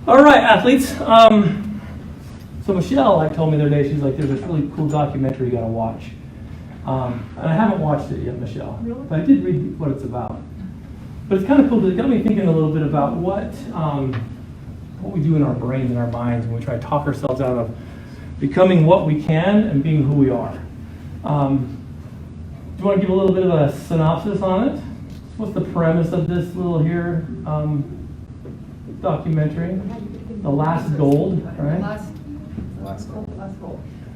All right, athletes. So Michelle told me the other day, she's like, there's this really cool documentary you got to watch. And I haven't watched it yet, Michelle, but I did read what it's about. But it's kind of cool because it got me thinking a little bit about what we do in our brains and our minds when we try to talk ourselves out of becoming what we can and being who we are. Do you want to give a little bit of a synopsis on it? What's the premise of this little here documentary? The Last Gold, right? Last Gold.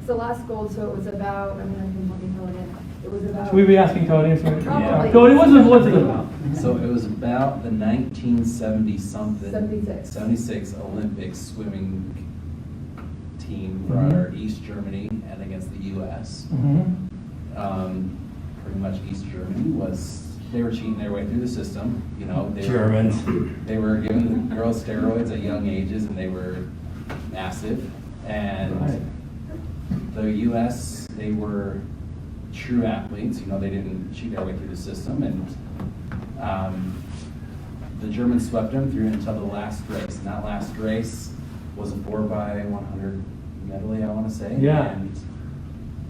So Last Gold, so it was about, I'm going to fill it in. It was about... Should we be asking Cody? Yeah. Cody, what's it about? So it was about the 1970-something, 76 Olympic swimming team for our East Germany and against the U.S. Pretty much East Germany they were cheating their way through the system. You know, they were giving the girls steroids at young ages, and they were massive. And the U.S., they were true athletes. You know, they didn't cheat their way through the system, and the Germans swept them through until the last race. And that last race was a 4x100 medley, I want to say. Yeah. And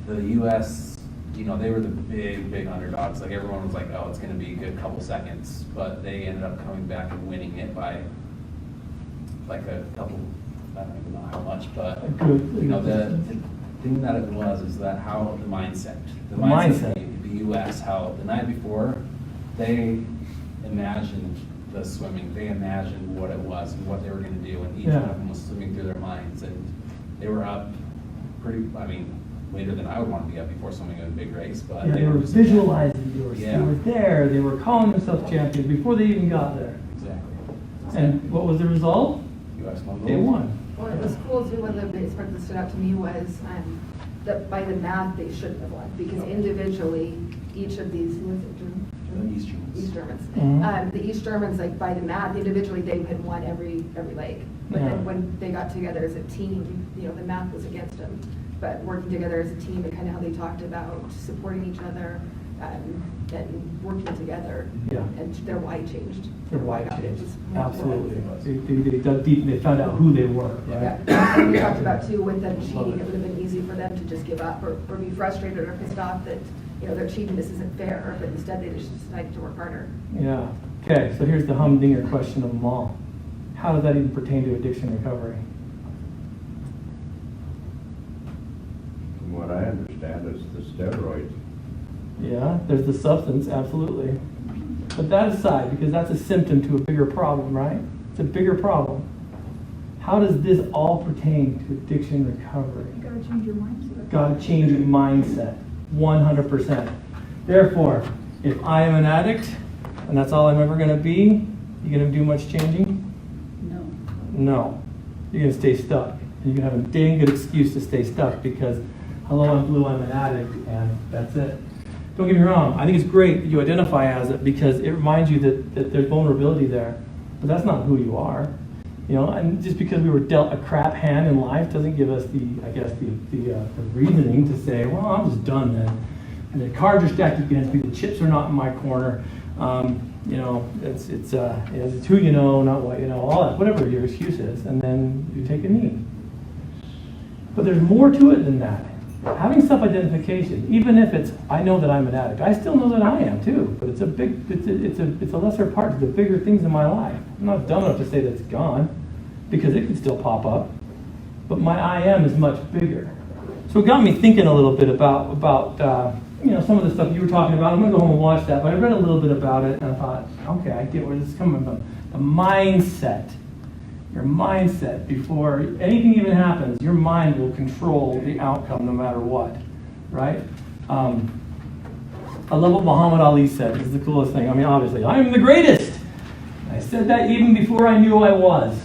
the U.S., you know, they were the big underdogs. Like, everyone was like, oh, it's going to be a good couple seconds. But they ended up coming back and winning it by like a couple, I don't even know how much, but you know, the thing that it was is that how the mindset of the U.S., how the night before they imagined the swimming, they imagined what it was and what they were going to do, and each one of them was swimming through their minds, and they were up later than I would want to be up before swimming in a big race, but they were visualizing, they were there, they were calling themselves champions before they even got there. Exactly. And what was the result? U.S. won. They won. Well, it was cool too. One of the big parts that stood out to me was that by the math they shouldn't have won, because individually each of these East Germans, the East Germans, like by the math, individually they had won every leg, but then when they got together as a team, you know, the math was against them. But working together as a team and kind of how they talked about supporting each other and working together, and their why changed. Their why changed. Absolutely. They dug deep and they found out who they were. Right? Yeah. And we talked about too with them cheating, it would have been easy for them to just give up or be frustrated or pissed off that, you know, they're cheating, this isn't fair, but instead they just decided to work harder. Yeah. Okay, so here's the humdinger question of them all. How does that even pertain to addiction recovery? From what I understand, is the steroids. Yeah, there's the substance, absolutely. But that aside, because that's a symptom to a bigger problem, right? It's a bigger problem. How does this all pertain to addiction recovery? You gotta change your mindset. Gotta change your mindset, 100%. Therefore, if I am an addict, and that's all I'm ever gonna be, you gonna do much changing? No. You're gonna stay stuck. And you're gonna have a dang good excuse to stay stuck because, hello, I'm Blue, I'm an addict, and that's it. Don't get me wrong, I think it's great that you identify as it because it reminds you that there's vulnerability there, but that's not who you are. You know, and just because we were dealt a crap hand in life doesn't give us the reasoning to say, well, I'm just done then. And the cards are stacked against me, the chips are not in my corner. You know, it's who you know, not what you know, all that, whatever your excuse is, and then you take a knee. But there's more to it than that. Having self-identification, even if it's, I know that I'm an addict, I still know that I am too, but it's a lesser part of the bigger things in my life. I'm not dumb enough to say that it's gone, because it could still pop up, but my I am is much bigger. So it got me thinking a little bit about you know, some of the stuff you were talking about. I'm going to go home and watch that, but I read a little bit about it, and I thought, okay, I get where this is coming from. The mindset. Your mindset, before anything even happens, your mind will control the outcome no matter what, right? I love what Muhammad Ali said. It's the coolest thing. I mean, obviously, I'm the greatest. I said that even before I knew I was.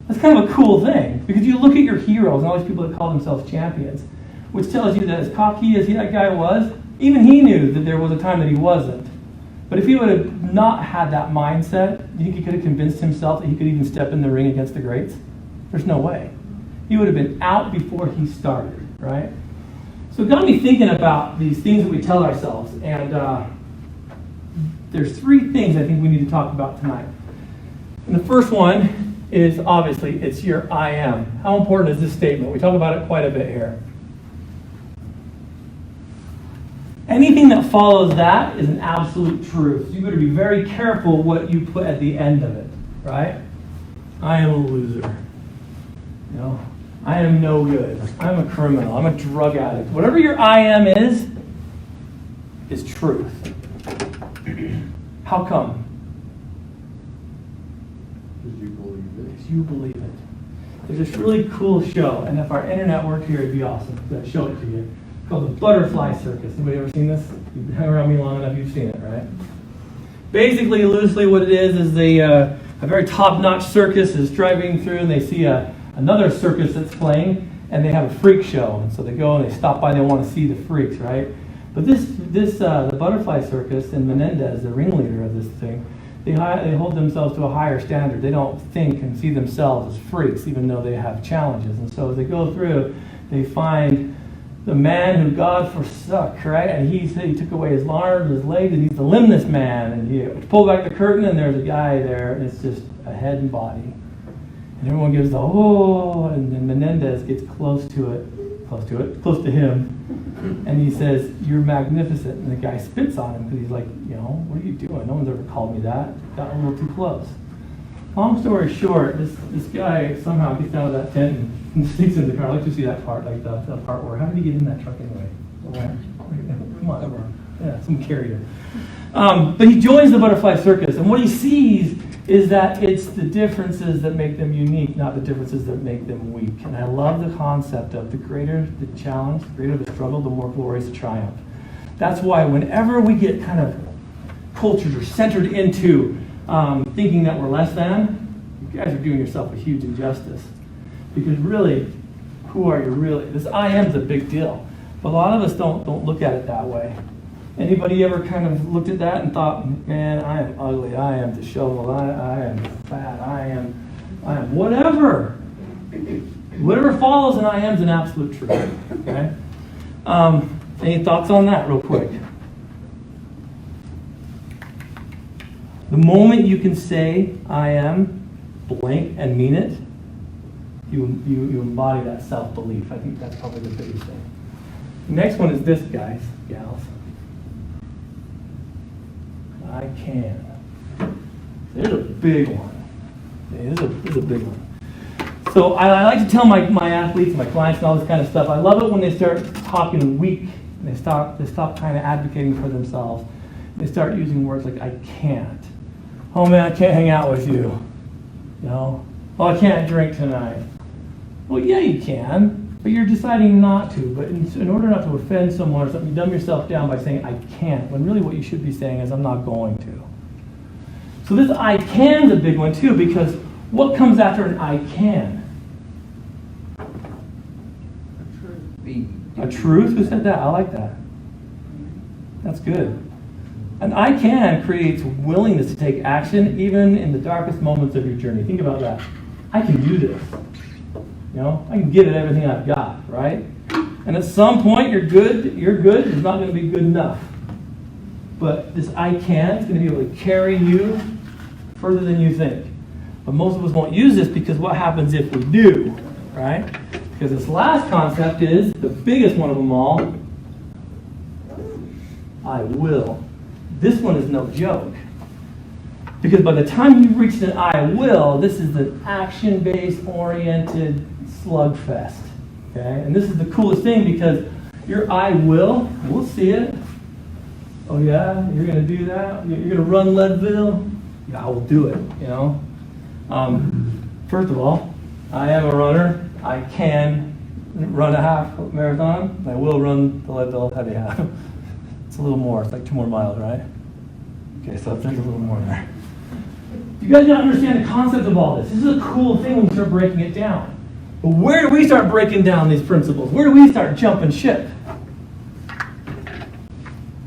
That's kind of a cool thing, because you look at your heroes and all these people that call themselves champions, which tells you that as cocky as that guy was, even he knew that there was a time that he wasn't. But if he would have not had that mindset, you think he could have convinced himself that he could even step in the ring against the greats? There's no way. He would have been out before he started, right? So it got me thinking about these things that we tell ourselves. And there's three things I think we need to talk about tonight. And the first one is obviously it's your I am. How important is this statement? We talk about it quite a bit here. Anything that follows that is an absolute truth. So you better be very careful what you put at the end of it, right? I am a loser. You know, I am no good. I'm a criminal. I'm a drug addict. Whatever your I am is truth. How come? Because you believe it. Because you believe it. There's this really cool show, and if our internet worked here, it'd be awesome. I'd show it to you. Called the Butterfly Circus. Anybody ever seen this? You've hung around me long enough, you've seen it, right? Basically, loosely, what it is a very top-notch circus is driving through, and they see another circus that's playing, and they have a freak show. And so they go and they stop by, and they want to see the freaks, right? But the Butterfly Circus and Menendez, the ringleader of this thing, they hold themselves to a higher standard. They don't think and see themselves as freaks, even though they have challenges. And so as they go through, they find the man who God forsook, right? And he said he took away his arms, his legs, and he's the limbless man. And he pulled back the curtain, and there's a guy there, and it's just a head and body. And everyone gives the, oh, and then Menendez gets close to him. And he says, you're magnificent. And the guy spits on him because he's like, you know, what are you doing? No one's ever called me that. Got a little too close. Long story short, this guy somehow gets out of that tent and sneaks in the car. I'd like to see that part, like the part where, how did he get in that truck anyway? Come on, yeah, someone carried him. But he joins the Butterfly Circus, and what he sees is that it's the differences that make them unique, not the differences that make them weak. And I love the concept of the greater the challenge, the greater the struggle, the more glorious the triumph. That's why whenever we get kind of cultured or centered into thinking that we're less than, you guys are doing yourself a huge injustice. Because really, who are you really? This I am is a big deal. But a lot of us don't look at it that way. Anybody ever kind of looked at that and thought, man, I am ugly, I am disheveled, I am fat, I am whatever. Whatever follows an I am is an absolute truth. Okay? Any thoughts on that real quick? The moment you can say I am blank and mean it, you embody that self-belief. I think that's probably the biggest thing. The next one is this, guys, gals. I can. There's a big one. There's a big one. So I like to tell my athletes, my clients, and all this kind of stuff. I love it when they start talking weak and they stop kind of advocating for themselves. They start using words like I can't. Oh man, I can't hang out with you. You know? Oh, I can't drink tonight. Well, yeah, you can, but you're deciding not to. But in order not to offend someone or something, you dumb yourself down by saying, I can't, when really what you should be saying is, I'm not going to. So this I can is a big one, too, because what comes after an I can? A truth? Who said that? I like that. That's good. An I can creates willingness to take action, even in the darkest moments of your journey. Think about that. I can do this. You know, I can give it everything I've got, right? And at some point, you're good is not going to be good enough. But this I can is going to be able to carry you further than you think. But most of us won't use this because what happens if we do, right? Because this last concept is the biggest one of them all. I will. This one is no joke. Because by the time you've reached an I will, this is an action-based oriented slugfest. Okay? And this is the coolest thing because your I will, we'll see it. Oh yeah, you're going to do that? You're going to run Leadville? Yeah, I will do it, you know? First of all, I am a runner. I can run a half marathon. I will run the Leadville heavy half. It's a little more. It's like 2 more miles, right? Okay, so there's a little more there. You guys gotta understand the concept of all this. This is a cool thing when we start breaking it down. But where do we start breaking down these principles? Where do we start jumping ship?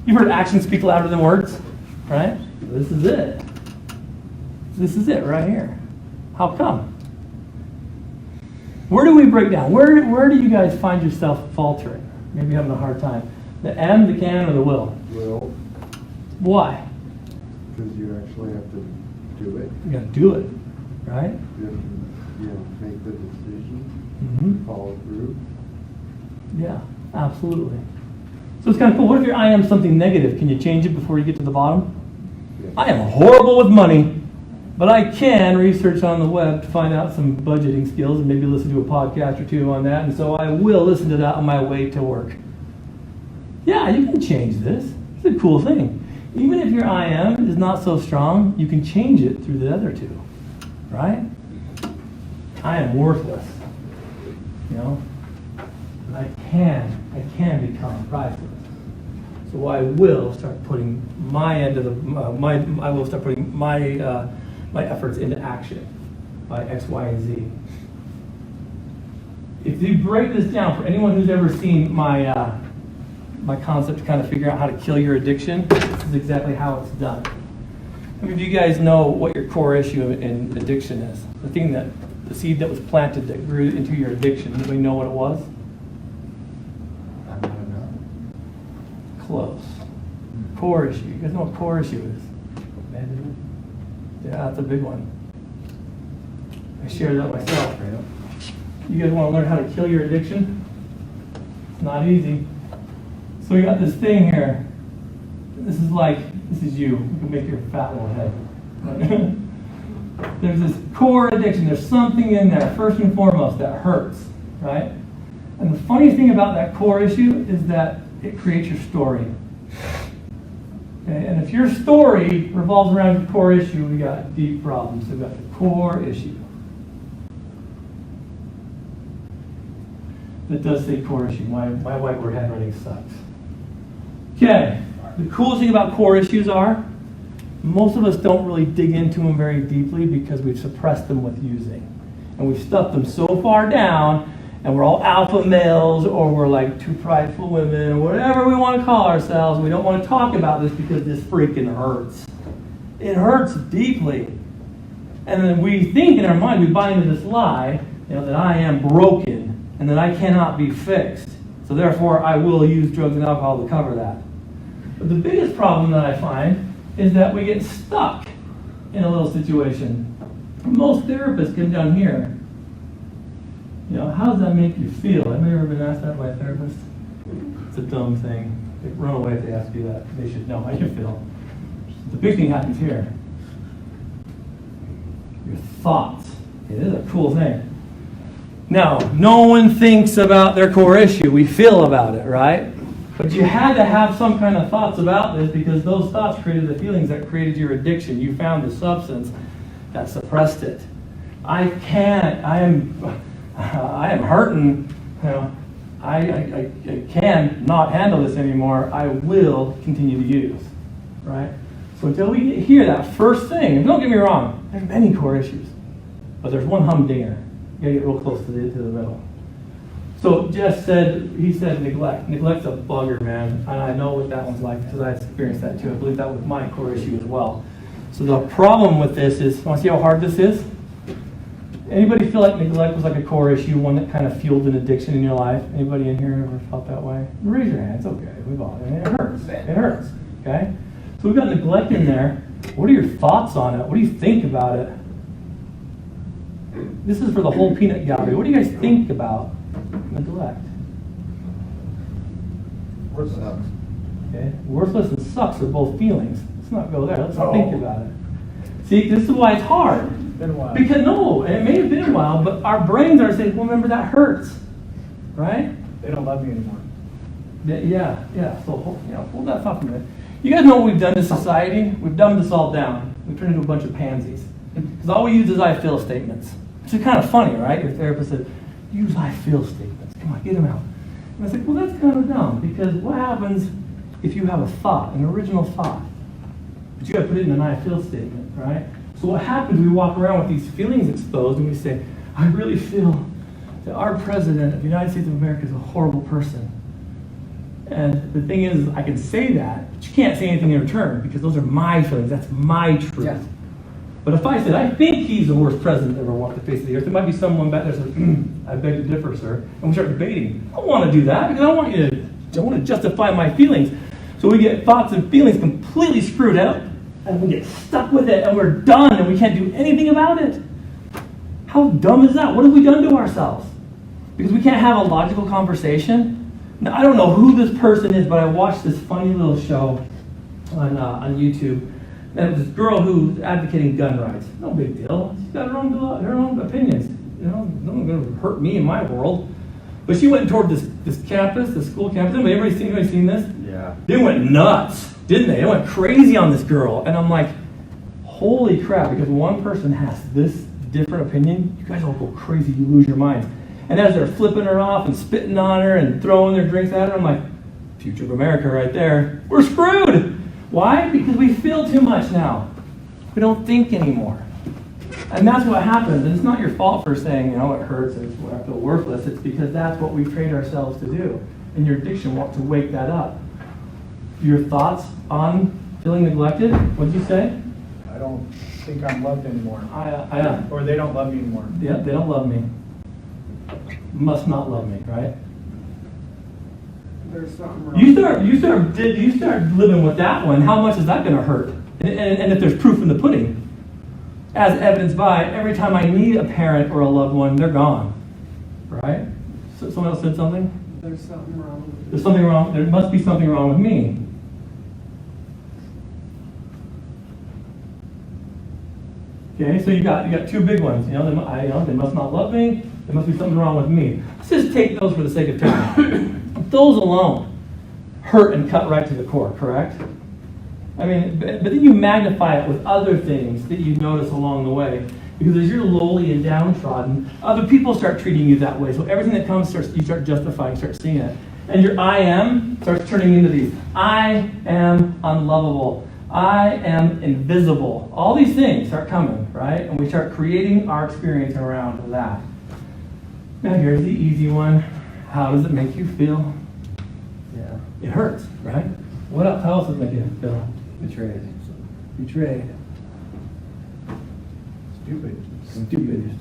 You've heard actions speak louder than words, right? This is it. This is it right here. How come? Where do we break down? Where do you guys find yourself faltering? Maybe having a hard time. The M, the can, or the will? Will. Why? Because you actually have to do it. You gotta do it. right? Make the decision, Mm-hmm. follow through. Yeah, absolutely. So it's kind of cool. What if your I am something negative? Can you change it before you get to the bottom? Yeah. I am horrible with money, but I can research on the web to find out some budgeting skills and maybe listen to a podcast or two on that. And so I will listen to that on my way to work. Yeah, you can change this. It's a cool thing. Even if your I am is not so strong, you can change it through the other two, right? I am worthless. You know, I can become priceless. So I will start putting my end of the I will start putting my efforts into action by X, Y, and Z. If you break this down, for anyone who's ever seen my concept to kind of figure out how to kill your addiction, this is exactly how it's done. How many of you guys know what your core issue in addiction is? The seed that was planted that grew into your addiction. Anybody know what it was? I don't know. Close. Core issue. You guys know what core issue is? Abandonment. Yeah, that's a big one. I shared that myself. You guys want to learn how to kill your addiction? It's not easy. So we got this thing here. This is you. You can make your fat little head. There's this core addiction. There's something in there, first and foremost, that hurts, right? And the funny thing about that core issue is that it creates your story. Okay? And if your story revolves around your core issue, we got deep problems. We've got the core issue. That does say core issue. My whiteboard handwriting sucks. Okay. The cool thing about core issues are, most of us don't really dig into them very deeply because we've suppressed them with using. And we've stuffed them so far down, and we're all alpha males, or we're like two prideful women, or whatever we want to call ourselves. We don't want to talk about this because this freaking hurts. It hurts deeply. And then we think in our mind, we buy into this lie, that I am broken, and that I cannot be fixed. So therefore, I will use drugs and alcohol to cover that. But the biggest problem that I find is that we get stuck in a little situation. Most therapists come down here. How does that make you feel? Have you ever been asked that by a therapist? It's a dumb thing. They run away if they ask you that. They should know how you feel. The big thing happens here. Your thoughts. It is a cool thing. Now, no one thinks about their core issue. We feel about it, right? But you had to have some kind of thoughts about this because those thoughts created the feelings that created your addiction. You found the substance that suppressed it. I am hurting. I can not handle this anymore. I will continue to use, right? So until we get here, that first thing, and don't get me wrong, there's many core issues, but there's one humdinger. You gotta get real close to the middle. So Jess said neglect. Neglect's a bugger, man. And I know what that one's like because I experienced that too. I believe that was my core issue as well. So the problem with this is, want to see how hard this is? Anybody feel like neglect was like a core issue, one that kind of fueled an addiction in your life? Anybody in here ever felt that way? Raise your hands. Okay, we've all. It hurts. It hurts. Okay. So we've got neglect in there. What are your thoughts on it? What do you think about it? This is for the whole peanut gallery. What do you guys think about neglect? Worthless. Okay. Worthless and sucks are both feelings. Let's not go there. Let's think about it. See, this is why it's hard. Been a while. Because it may have been a while, but our brains are saying, well, remember, that hurts. Right? They don't love me anymore. Yeah. So hold that thought for a minute. You guys know what we've done to society? We've dumbed this all down. We've turned into a bunch of pansies. Because all we use is I feel statements. Which is kind of funny, right? Your therapist said, use I feel statements. Come on, get them out. And I said, well, that's kind of dumb. Because what happens if you have a thought, an original thought? But you got to put it in an I feel statement, right? So what happens, we walk around with these feelings exposed and we say, I really feel that our president of the United States of America is a horrible person. And the thing is, I can say that, but you can't say anything in return because those are my feelings. That's my truth. Yeah. But if I said, I think he's the worst president that ever walked the face of the earth, there might be someone back there that says, I beg to differ, sir. And we start debating. I don't want to do that because I want to justify my feelings. So we get thoughts and feelings completely screwed out, and we get stuck with it, and we're done, and we can't do anything about it. How dumb is that? What have we done to ourselves? Because we can't have a logical conversation. Now, I don't know who this person is, but I watched this funny little show on YouTube. And it was this girl who's advocating gun rights. No big deal. She's got her own opinions. You know, no one's going to hurt me in my world. But she went toward this campus, the school campus. Anybody seen this? Yeah. They went nuts, didn't they? They went crazy on this girl. And I'm like, holy crap, because one person has this different opinion, you guys all go crazy, you lose your mind. And as they're flipping her off and spitting on her and throwing their drinks at her, I'm like, future of America right there. We're screwed. Why? Because we feel too much now. We don't think anymore. And that's what happens. And it's not your fault for saying, you know, it hurts and I feel worthless. It's because that's what we've trained ourselves to do. And your addiction wants to wake that up. Your thoughts on feeling neglected? What did you say? I don't think I'm loved anymore. Or Or they don't love me anymore. yeah, they don't love me. Must not love me, right? There's something wrong. You start living with that one. How much is that going to hurt? And if there's proof in the pudding, as evidenced by every time I need a parent or a loved one, they're gone, right? So someone else said something. There's something wrong with it. There's something wrong. There must be something wrong with me. Okay, so you got two big ones. You know, they must not love me. There must be something wrong with me. Let's just take those for the sake of time. Those alone hurt and cut right to the core, correct? I mean, but then you magnify it with other things that you notice along the way. Because as you're lowly and downtrodden, other people start treating you that way. So everything that comes, you start justifying, start seeing it. And your I am starts turning into these. I am unlovable. I am invisible. All these things start coming, right? And we start creating our experience around that. Now here's the easy one. How does it make you feel? Yeah. It hurts, right? What else? How else does it make you feel? Betrayed. Betrayed. Stupid. Stupid.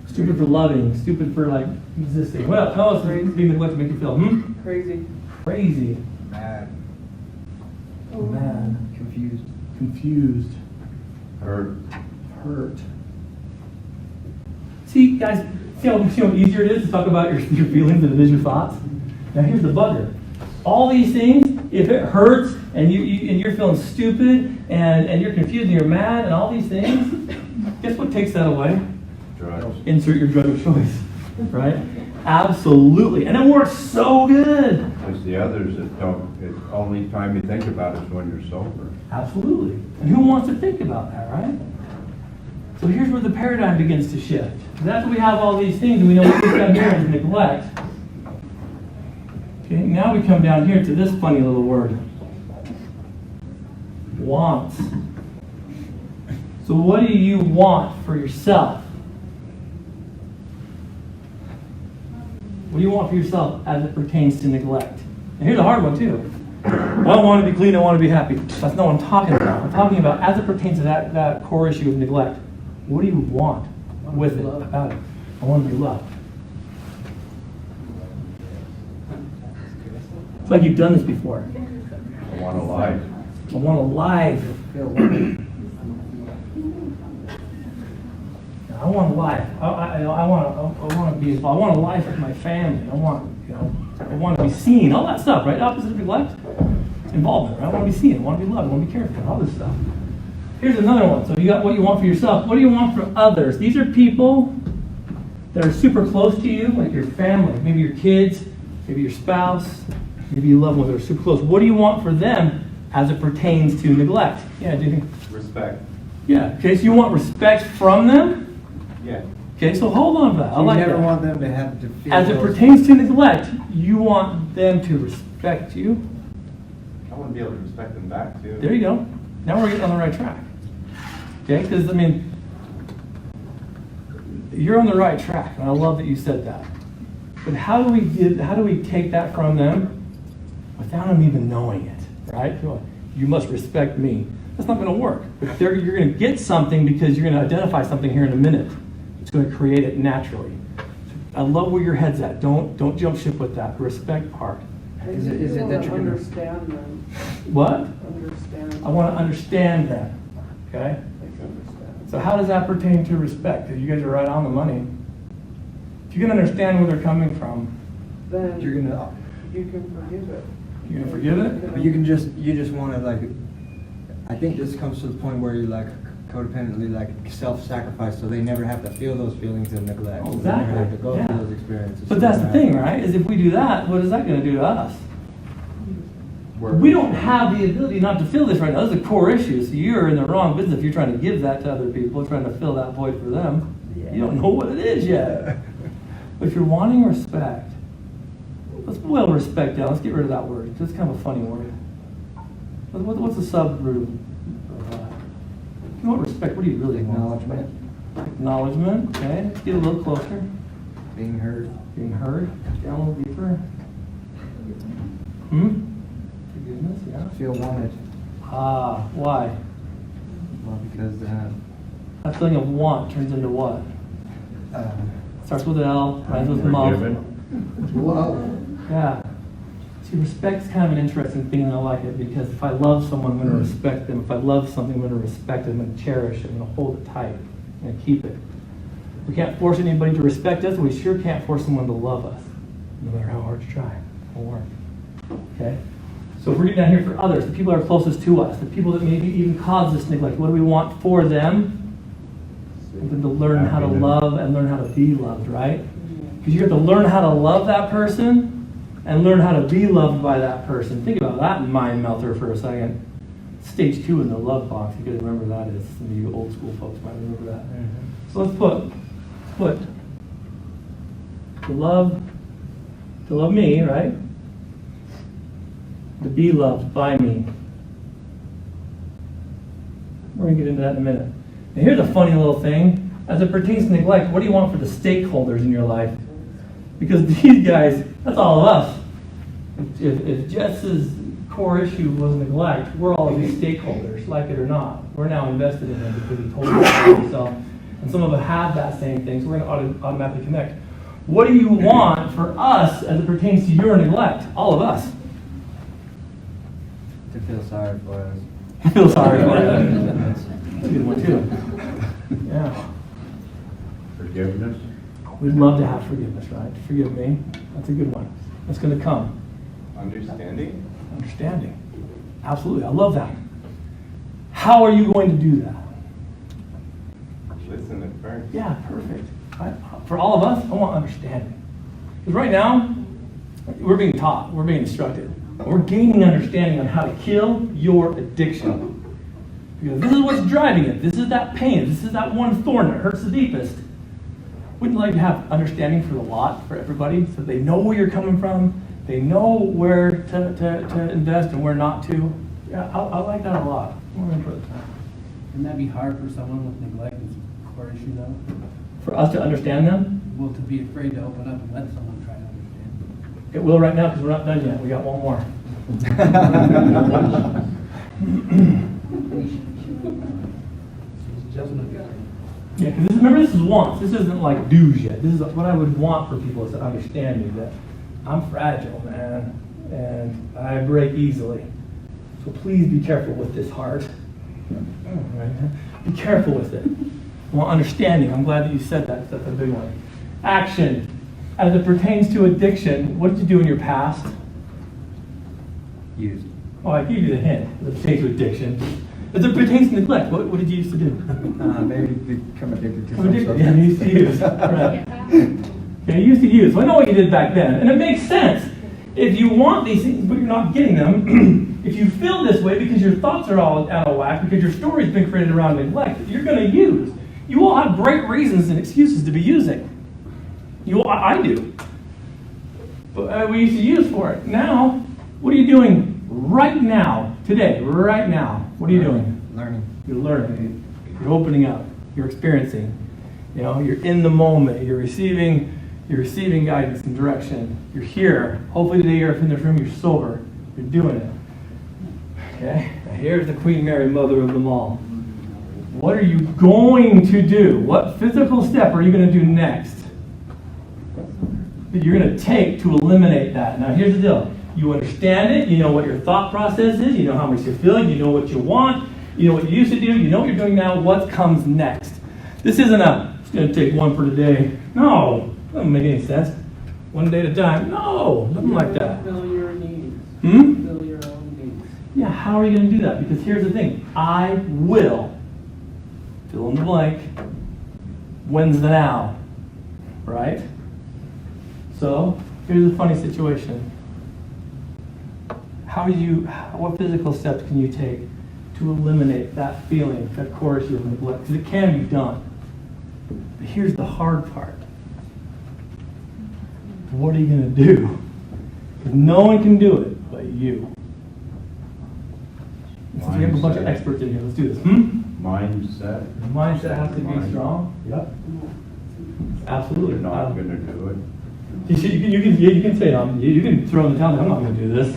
Stupid for loving. Stupid for like existing. What else? How else does being neglected make you feel? Crazy. Crazy. Mad. Mad. Confused. Confused. Hurt. Hurt. See, guys, see how easier it is to talk about your feelings than it is your thoughts? Now here's the bugger. All these things, if it hurts and you're feeling stupid and you're confused and you're mad and all these things, guess what takes that away? Drugs. Insert your drug of choice, right? Absolutely. And it works so good. There's the others that don't, the only time you think about it is when you're sober. Absolutely. And who wants to think about that, right? So here's where the paradigm begins to shift. That's why we have all these things and we know what we've done here is neglect. Okay, now we come down here to this funny little word. Wants. So what do you want for yourself? What do you want for yourself as it pertains to neglect? And here's a hard one too. I want to be clean, I want to be happy. That's not what I'm talking about. I'm talking about as it pertains to that core issue of neglect. What do you want with it, about it? I want to be loved. It's like you've done this before. I want a life. I want a life. I want a life. I want to be involved. I want a life with my family. I want to be seen. All that stuff, right? Opposite of neglect, involvement. Right? I want to be seen. I want to be loved. I want to be cared for. All this stuff. Here's another one. So you got what you want for yourself. What do you want from others? These are people that are super close to you, like your family, maybe your kids, maybe your spouse, maybe your loved ones that are super close. What do you want for them as it pertains to neglect? Yeah, do you think? Respect. Yeah. Okay, so you want respect from them? Yeah. Okay, so hold on to that. I You like never that. want them to have to feel As it those- pertains to neglect, you want them to respect you. I want to be able to respect them back too. There you go. Now we're getting on the right track. Okay, because I mean, you're on the right track, and I love that you said that. But how do we take that from them without them even knowing it? Right? You must respect me. That's not going to work. But you're going to get something because you're going to identify something here in a minute. It's going to create it naturally. I love where your head's at. Don't jump ship with that. The respect part. Is it that you're gonna- Understand them. What? Understand. I want to understand that. Okay? Like understand. So how does that pertain to respect? Because you guys are right on the money. If you can understand where they're coming from, Then You're you gonna, can forgive it. you're gonna forgive it? but you just wanna like, I think this comes to the point where you like codependently like self-sacrifice, so they never have to feel those feelings of neglect. Oh, So they never have to exactly, go yeah. through those experiences. But that's the thing, right? Is if we do that, what is that gonna do to us? Where- We don't have the ability not to feel this right now. This is a core issue. So you're in the wrong business if you're trying to give that to other people, trying to fill that void for them. You don't know what it is yet. But if you're wanting respect, let's boil respect down. Let's get rid of that word. It's kind of a funny word. What's the sub-root of that? You want respect? What do you really want? Acknowledgement, Acknowledgement. Okay. Let's get a little closer. being heard. Being heard. Down a little deeper. Forgiveness. Yeah. Feel wanted. Ah. Why? Well, because That feeling of want turns into what? Starts with an L, rhymes with love. Forgiven. Yeah. See, respect's kind of an interesting thing, and I like it because if I love someone, I'm going to respect them. If I love something, I'm going to respect it. I'm going to cherish it. I'm going to hold it tight. I'm going to keep it. We can't force anybody to respect us, and we sure can't force someone to love us, no matter how hard you try. It won't work. Okay? So if we're getting down here for others, the people that are closest to us, the people that maybe even cause this neglect, what do we want for them? Want them to learn how to love and learn how to be loved, right? Because you have to learn how to love that person and learn how to be loved by that person. Think about that mind melter for a second. Stage 2 in the love box. You guys remember that is. Some of you old school folks might remember that. So let's put to love me, right? To be loved by me. We're going to get into that in a minute. Now here's a funny little thing. As it pertains to neglect, what do you want for the stakeholders in your life? Because these guys, that's all of us. If Jess's core issue was neglect, we're all of these stakeholders, like it or not. We're now invested in it because he told us about himself. And some of us have that same thing, so we're going to automatically connect. What do you want for us as it pertains to your neglect? All of us. To feel sorry for us. I feel sorry for it. That's a good one, too. Yeah. Forgiveness. We'd love to have forgiveness, right? Forgive me. That's a good one. That's going to come. Understanding? Understanding. Absolutely. I love that. How are you going to do that? Listen at first. Yeah, perfect. For all of us, I want understanding. Because right now, we're being taught, we're being instructed. We're gaining understanding on how to kill your addiction. Because this is what's driving it. This is that pain. This is that one thorn that hurts the deepest. Wouldn't you like to have understanding for the lot, for everybody, so they know where you're coming from, they know where to invest and where not to? Yeah, I like that a lot. More input. Wouldn't that be hard for someone with neglect as a core issue though? For us to understand them, Well, to be afraid to open up and let someone try to understand. it will right now because we're not done yet. We got one more. Yeah, because remember, this is wants. This isn't like do's yet. This is what I would want for people is to understand me that I'm fragile, man, and I break easily. So please be careful with this heart. Be careful with it. I want understanding. I'm glad that you said that. That's a big one. Action. As it pertains to addiction, what did you do in your past? Used. Oh, I gave you the hint. As it pertains to addiction. As it pertains to neglect, what did you used to do? Maybe become addicted to I'm some addicted. Yeah, you used to use. Right. Yeah, you used to use. So I know what you did back then. And it makes sense. If you want these things, but you're not getting them, if you feel this way because your thoughts are all out of whack, because your story's been created around neglect, you're going to use. You all have great reasons and excuses to be using. I do. But we used to use for it. Now, what are you doing right now, today, right now? What are you doing? Learning. You're learning. You're opening up. You're experiencing. You know, you're in the moment. You're receiving guidance and direction. You're here. Hopefully today you're in this room, you're sober. You're doing it. Okay? Now here's the Queen Mary, mother of them all. What are you going to do? What physical step are you going to do next that you're going to take to eliminate that? Now here's the deal. You understand it. You know what your thought process is. You know how much you're feeling. You know what you want. You know what you used to do, you know what you're doing now, what comes next. This isn't it's going to take one for today. No, doesn't make any sense. One day at a time. No, nothing like that. Fill your needs. Hmm? Fill your own needs. Yeah, how are you going to do that? Because here's the thing. I will fill in the blank. When's the now? Right? So, here's a funny situation. What physical steps can you take to eliminate that feeling, that chorus of neglect? Because it can be done. But here's the hard part. What are you going to do? Because no one can do it but you. So we have a bunch of experts in here. Let's do this. Mindset. The mindset has to be strong. Yep. Absolutely. You're not going to do it. You can say you can throw in the towel. I'm not going to do this,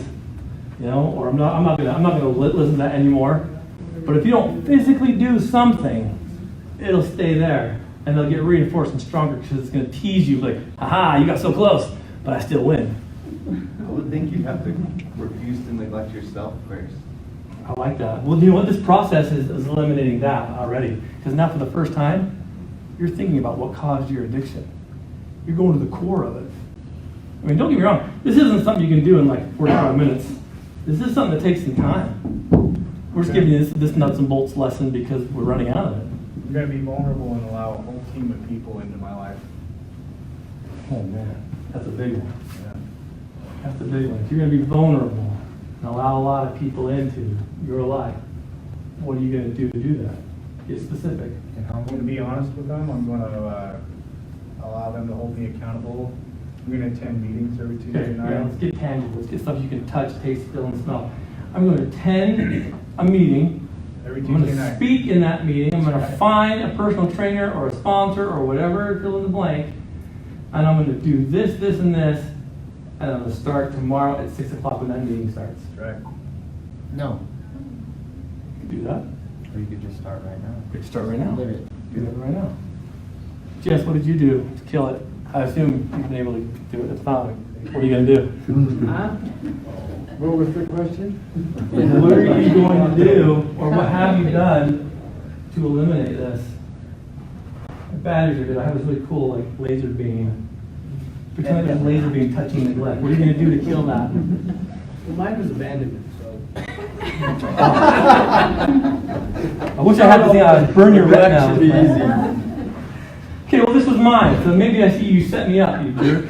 or I'm not going to listen to that anymore. But if you don't physically do something, it'll stay there, and it'll get reinforced and stronger because it's going to tease you like, "Aha, you got so close, but I still win." I would think you'd have to refuse to neglect yourself first. I like that. Well, you know what? This process is eliminating that already. Because now for the first time, you're thinking about what caused your addiction. You're going to the core of it. I mean, don't get me wrong. This isn't something you can do in like 45 minutes. This is something that takes some time. We're just giving you this nuts and bolts lesson because we're running out of it. I'm going to be vulnerable and allow a whole team of people into my life. Oh, man. That's a big one. That's a big one. If you're going to be vulnerable and allow a lot of people into your life, what are you going to do that? Get specific. I'm going to be honest with them. I'm going to allow them to hold me accountable. I'm going to attend meetings every Tuesday Okay, night. yeah, let's get tangible. Let's get stuff you can touch, taste, feel, and smell. I'm going to attend a meeting. Every I'm going Tuesday to night. speak in that meeting. I'm going to That's right. find a personal trainer or a sponsor or whatever, fill in the blank. And I'm going to do this, this, and this. And I'm going to start tomorrow at 6 o'clock when that meeting starts. That's right. No. You can do that. Or you could just start right now. You can start right now. Live it. Do that right now. Jess, what did you do to kill it? I assume you've been able to do it. If not, what are you going to do? Huh? What was the question? What are you going to do, or what have you done to eliminate this? My batteries are good. I have this really cool laser beam. Pretend like that laser beam touching neglect. What are you going to do to kill that? Well, mine was abandonment, so. I wish I had the thing. I'd burn your retina. Should be easy. Okay, well this was mine. So maybe I see you set me up, you jerk.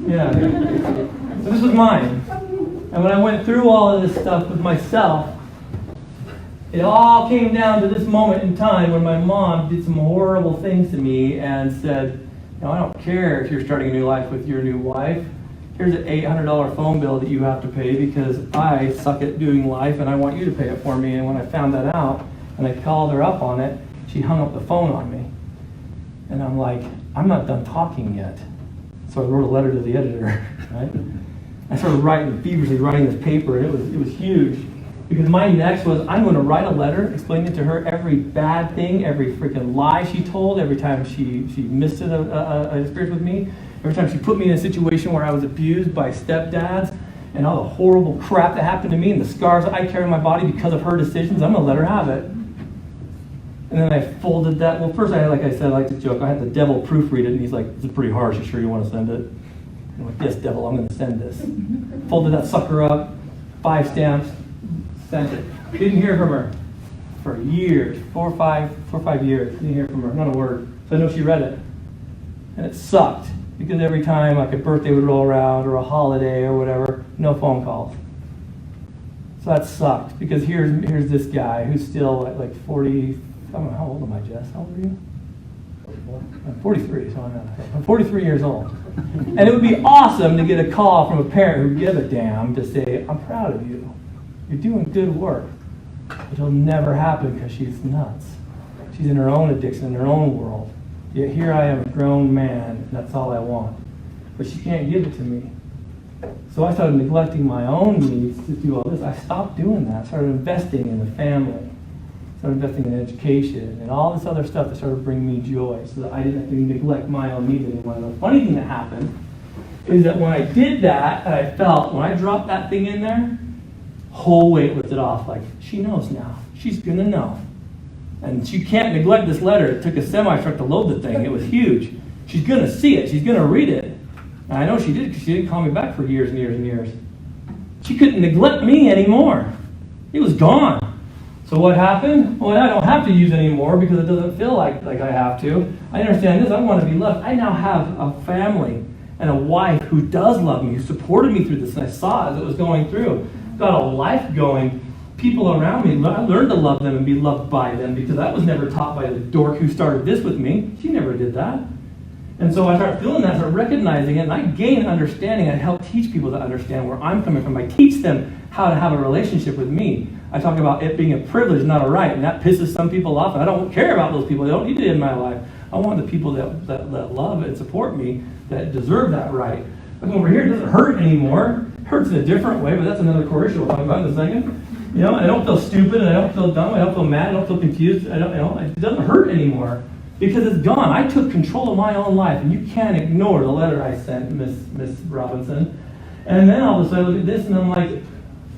Yeah. So this was mine. And when I went through all of this stuff with myself, it all came down to this moment in time when my mom did some horrible things to me and said, I don't care if you're starting a new life with your new wife. Here's an $800 phone bill that you have to pay because I suck at doing life and I want you to pay it for me. And when I found that out and I called her up on it, she hung up the phone on me. And I'm like, I'm not done talking yet. So I wrote a letter to the editor, right? I started feverishly writing this paper, and it was huge. Because my next was, I'm going to write a letter explaining to her every bad thing, every freaking lie she told, every time she missed an experience with me, every time she put me in a situation where I was abused by stepdads, and all the horrible crap that happened to me, and the scars I carry in my body because of her decisions. I'm going to let her have it. And then I folded that. Well, first, I like to joke. I had the devil proofread it, and he's like, "This is pretty harsh. You sure you want to send it?" I'm like, "Yes, devil, I'm going to send this." Folded that sucker up, 5 stamps, sent it. Didn't hear from her for years, 4 or 5 years. Didn't hear from her, not a word. So I know she read it, and it sucked because every time like a birthday would roll around or a holiday or whatever, no phone calls. So that sucked because here's this guy who's still like 40. I don't know, how old am I, Jess? How old are you? I'm 43, so I'm 43 years old. And it would be awesome to get a call from a parent who give a damn to say, "I'm proud of you. You're doing good work." But it'll never happen because she's nuts. She's in her own addiction, in her own world. Yet here I am, a grown man, and that's all I want. But she can't give it to me. So I started neglecting my own needs to do all this. I stopped doing that. I started investing in the family. Started investing in education and all this other stuff that started bringing me joy so that I didn't have to neglect my own needs anymore. And the funny thing that happened is that when I did that, and I felt, when I dropped that thing in there, whole weight lifted off. Like, she knows now. She's gonna know. And she can't neglect this letter. It took a semi-truck to load the thing. It was huge. She's gonna see it. She's gonna read it. And I know she did because she didn't call me back for years and years and years. She couldn't neglect me anymore. It was gone. So what happened? Well, I don't have to use anymore because it doesn't feel like I have to. I understand this. I want to be loved. I now have a family and a wife who does love me, who supported me through this, and I saw it as it was going through. Got a life going. People around me, I learned to love them and be loved by them because I was never taught by the dork who started this with me. She never did that. And so I started feeling that, I started recognizing it, and I gained understanding. I help teach people to understand where I'm coming from. I teach them how to have a relationship with me. I talk about it being a privilege, not a right, and that pisses some people off, and I don't care about those people. They don't need it in my life. I want the people that love and support me, that deserve that right. But over here, it doesn't hurt anymore. It hurts in a different way, but that's another core issue we'll talk about in a second. You know, I don't feel stupid, and I don't feel dumb, I don't feel mad, I don't feel confused. It doesn't hurt anymore. Because it's gone. I took control of my own life, and you can't ignore the letter I sent, Miss Robinson. And then all of a sudden I look at this, and I'm like,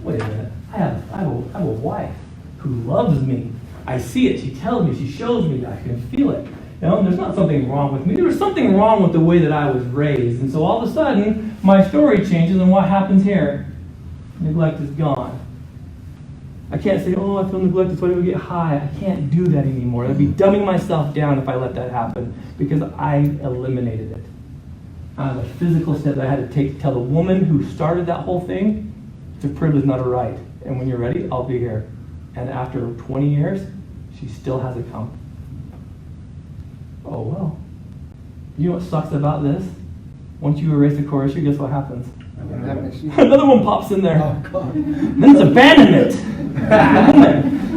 wait a minute. I have a wife who loves me. I see it. She tells me. She shows me. I can feel it. You know, there's not something wrong with me. There was something wrong with the way that I was raised. And so all of a sudden, my story changes, and what happens here? Neglect is gone. I can't say, oh, I feel neglected, so I would get high. I can't do that anymore. I'd be dumbing myself down if I let that happen because I eliminated it. The physical step that I had to take to tell the woman who started that whole thing, it's a privilege, not a right. And when you're ready, I'll be here. And after 20 years, she still hasn't come. Oh, well. You know what sucks about this? Once you erase the core issue, guess what happens? Another one pops in there. Oh, God. Then it's abandonment.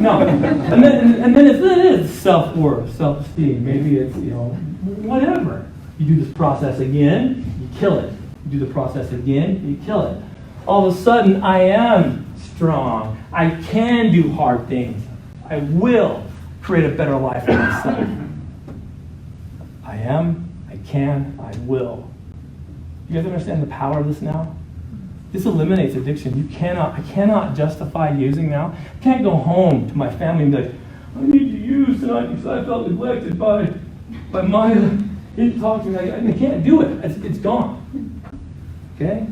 No. And then it is self-worth, self-esteem. Maybe it's, whatever. You do this process again, you kill it. You do the process again, you kill it. All of a sudden, I am strong. I can do hard things. I will create a better life for myself. I am, I can, I will. You guys understand the power of this now? This eliminates addiction. I cannot justify using now. I can't go home to my family and be like, I need to use tonight because I felt neglected by Maya. He didn't talk to me. I can't do it. It's gone. Okay?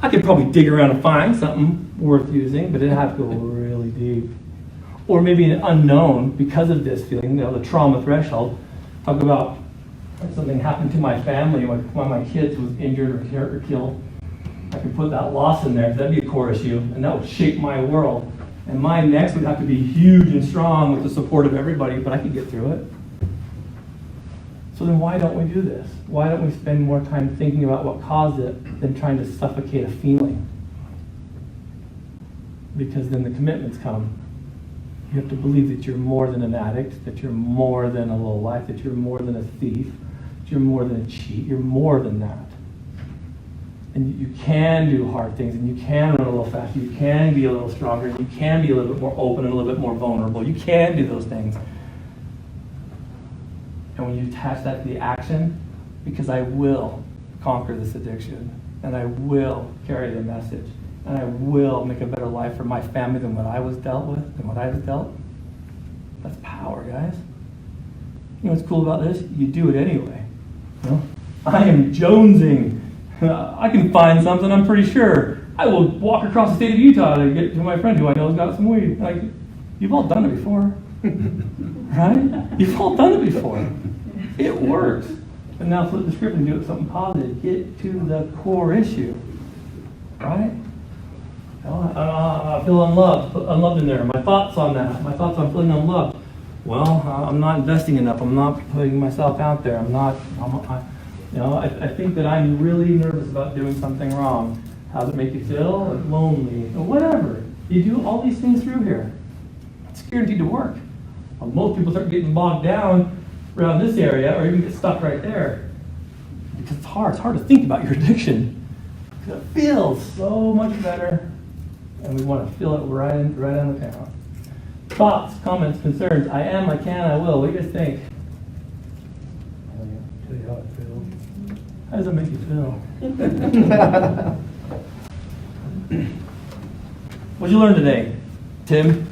I could probably dig around and find something worth using, but it'd have to go really deep. Or maybe an unknown because of this feeling, the trauma threshold. Talk about something happened to my family, one of my kids was injured or killed. I could put that loss in there, because that'd be a core issue, and that would shape my world. And my next would have to be huge and strong with the support of everybody, but I could get through it. So then why don't we do this? Why don't we spend more time thinking about what caused it than trying to suffocate a feeling? Because then the commitments come. You have to believe that you're more than an addict, that you're more than a lowlife, that you're more than a thief, that you're more than a cheat, you're more than that. And you can do hard things, and you can run a little faster, you can be a little stronger, and you can be a little bit more open and a little bit more vulnerable. You can do those things. And when you attach that to the action, because I will conquer this addiction, and I will carry the message, and I will make a better life for my family than what I was dealt with, than what I was dealt. That's power, guys. You know what's cool about this? You do it anyway. I am jonesing. I can find something, I'm pretty sure. I will walk across the state of Utah to get to my friend who I know has got some weed. Like, you've all done it before. Right? You've all done it before. It works. But now flip the script and do it with something positive. Get to the core issue. Right? I feel unloved in there. My thoughts on that. My thoughts on feeling unloved. Well, I'm not investing enough. I'm not putting myself out there. I think that I'm really nervous about doing something wrong. How does it make you feel? Like lonely, or whatever. You do all these things through here. It's guaranteed to work. Well, most people start getting bogged down around this area, or even get stuck right there. Because it's hard. It's hard to think about your addiction. Because it feels so much better, and we want to feel it right on the panel. Thoughts, comments, concerns. I am, I can, I will. What do you guys think? I'll tell you how it feels. How does it make you feel? What'd you learn today, Tim?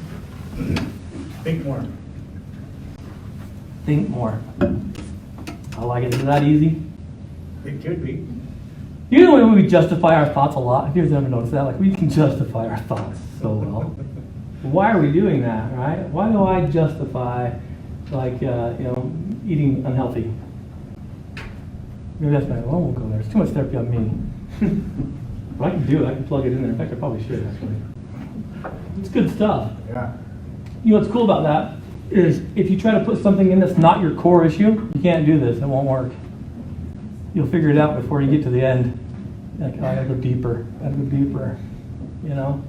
Think more. Think more. I like it. Isn't that easy? It could be. You know when we justify our thoughts a lot? Have you ever noticed that? Like, we can justify our thoughts so well. Why are we doing that, right? Why do I justify, like, eating unhealthy? Maybe that's my, well, I won't go there. It's too much therapy on me. But I can do it. I can plug it in there. In fact, I probably should, actually. It's good stuff. Yeah. You know what's cool about that is if you try to put something in that's not your core issue, you can't do this. It won't work. You'll figure it out before you get to the end. Like, oh, I gotta go deeper. I gotta go deeper. You know?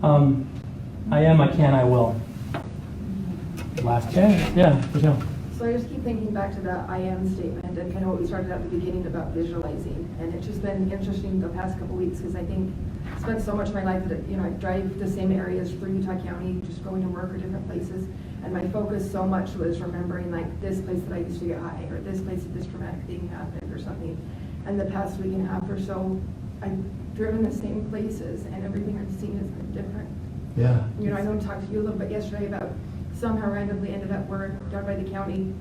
I am, I can, I will. Last chance. Yeah, for sure. So I just keep thinking back to that I am statement and kind of what we started at the beginning about visualizing. And it's just been interesting the past couple weeks because I think I spent so much of my life that, I drive the same areas through Utah County, just going to work or different places. And my focus so much was remembering like this place that I used to get high or this place that this traumatic thing happened or something. And the past week and a half or so, I've driven the same places and everything I've seen has been different. Yeah. I know I talked to you a little bit yesterday about somehow randomly ended up down by the county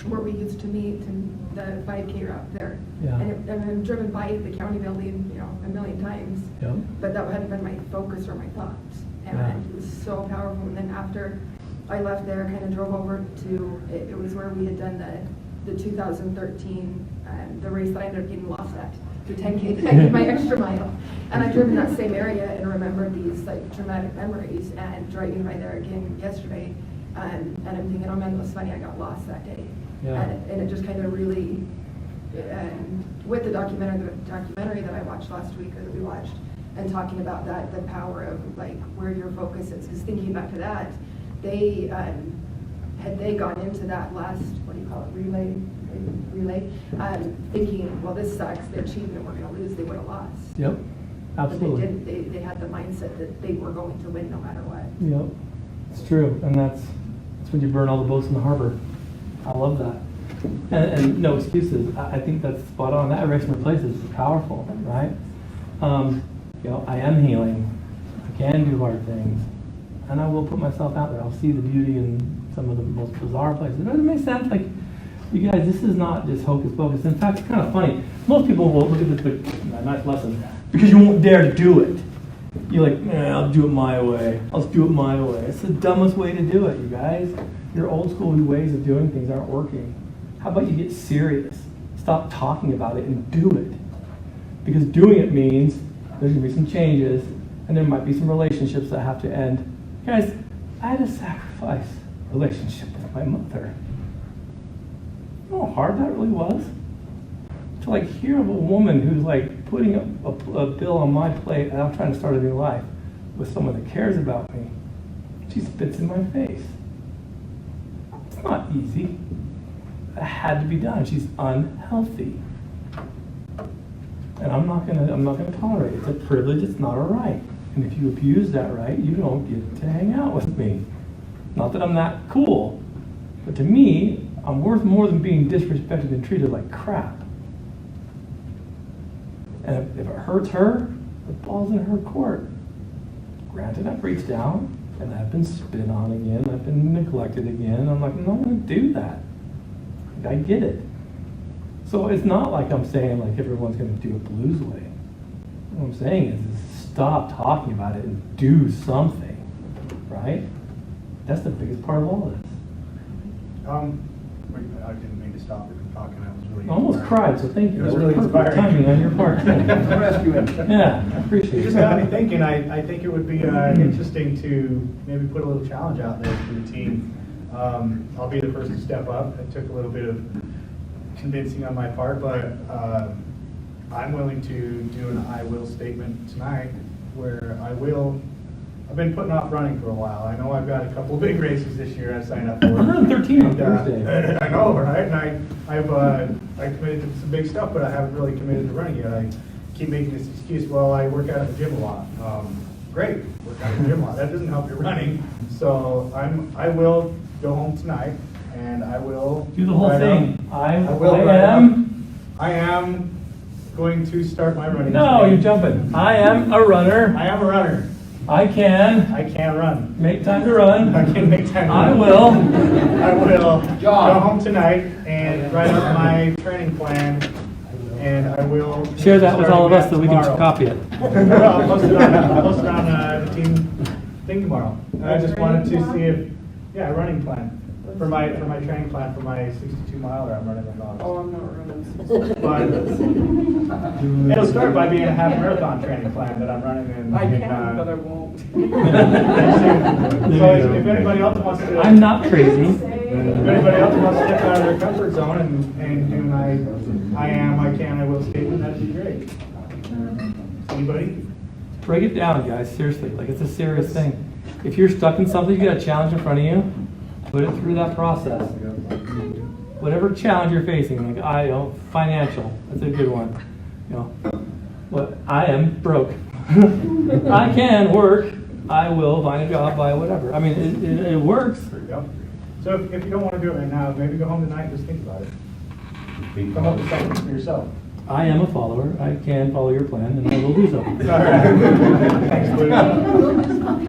where we used to meet and the 5K route there. Yeah. And I've driven by the county building, a million times. Yep. But that hadn't been my focus or my thoughts. And Yeah. it was so powerful. And then after I left there, kind of drove over to, it was where we had done the 2013, the race that I ended up getting lost at, the 10K, that I did my extra mile. And I've driven that same area and remembered these like traumatic memories and driving by there again yesterday. And I'm thinking, oh man, it was funny, I got lost that day. Yeah. And it just kind of really, with the documentary that I watched last week, or that we watched, and talking about that, the power of like where your focus is. Because thinking back to that, they had they gone into that last, what do you call it, relay, thinking, well, this sucks, they're cheating and we're going to lose, they would have lost. Yep. Absolutely. But they didn't. They had the mindset that they were going to win no matter what. Yep. It's true. And that's when you burn all the boats in the harbor. I love that. And no excuses. I think that's spot on. That erase and replace is powerful, right? I am healing. I can do hard things. And I will put myself out there. I'll see the beauty in some of the most bizarre places. Does it make sense? Like, you guys, this is not just hocus pocus. In fact, it's kind of funny. Most people will look at this, nice lesson, because you won't dare to do it. You're like, I'll do it my way. I'll just do it my way. It's the dumbest way to do it, you guys. Your old school ways of doing things aren't working. How about you get serious? Stop talking about it and do it. Because doing it means there's going to be some changes, and there might be some relationships that have to end. Guys, I had to sacrifice a relationship with my mother. You know how hard that really was? To like hear of a woman who's like putting a bill on my plate and I'm trying to start a new life with someone that cares about me. She spits in my face. It's not easy. It had to be done. She's unhealthy. And I'm not gonna tolerate it. It's a privilege, it's not a right. And if you abuse that right, you don't get to hang out with me. Not that I'm that cool, but to me, I'm worth more than being disrespected and treated like crap. And if it hurts her, the ball's in her court. Granted, I've reached out, and I've been spit on again, I've been neglected again. I'm like, I'm not gonna do that. I get it. So it's not like I'm saying like everyone's gonna do it Blu's way. What I'm saying is stop talking about it and do something, right? That's the biggest part of all this. I didn't mean to stop you from talking. I was really I almost inspired. cried, so thank you. It was That really perfect inspiring. timing on your part. Rescuing. Yeah, I appreciate You it. just got me thinking. I think it would be interesting to maybe put a little challenge out there for the team. I'll be the first to step up. It took a little bit of convincing on my part, but I'm willing to do an I will statement tonight where I've been putting off running for a while. I know I've got a couple of big races this year I signed up for. 113 on Thursday. I know, right? And I committed to some big stuff, but I haven't really committed to running yet. I keep making this excuse, well, I work out at the gym a lot. Great, work out at the gym a lot. That doesn't help your running. So I will go home tonight and I will Do the whole write thing. I am going to start my running. No, today. you're jumping. I am a runner. I am a runner. I can I can run. make time to run. I can make time. to I run. will. I will John. go home tonight and write up my training plan, and I will. Share that with all of us so we can tomorrow. copy it. I'll post it on the team thing tomorrow. And I just wanted to see if, yeah, a running plan for my training plan for my 62 miler I'm running in August. Oh, I'm not running. But it'll start by being a half marathon training plan that I'm running in. I in, can, but I won't. So if anybody else wants to. I'm not crazy. If anybody else wants to step out of their comfort zone and do my I am, I can, I will statement, that'd be great. Anybody? Break it down, guys, seriously. Like, it's a serious thing. If you're stuck in something, you got a challenge in front of you, put it through that process. Whatever challenge you're facing, like financial, that's a good one. What I am broke. I can work. I will find a job, buy whatever. I mean, it works. There you go. So if you don't want to do it right now, maybe go home tonight and just think about it. Come up with something for yourself. I am a follower. I can follow your plan, and I will do so. All right. Thanks, Lou.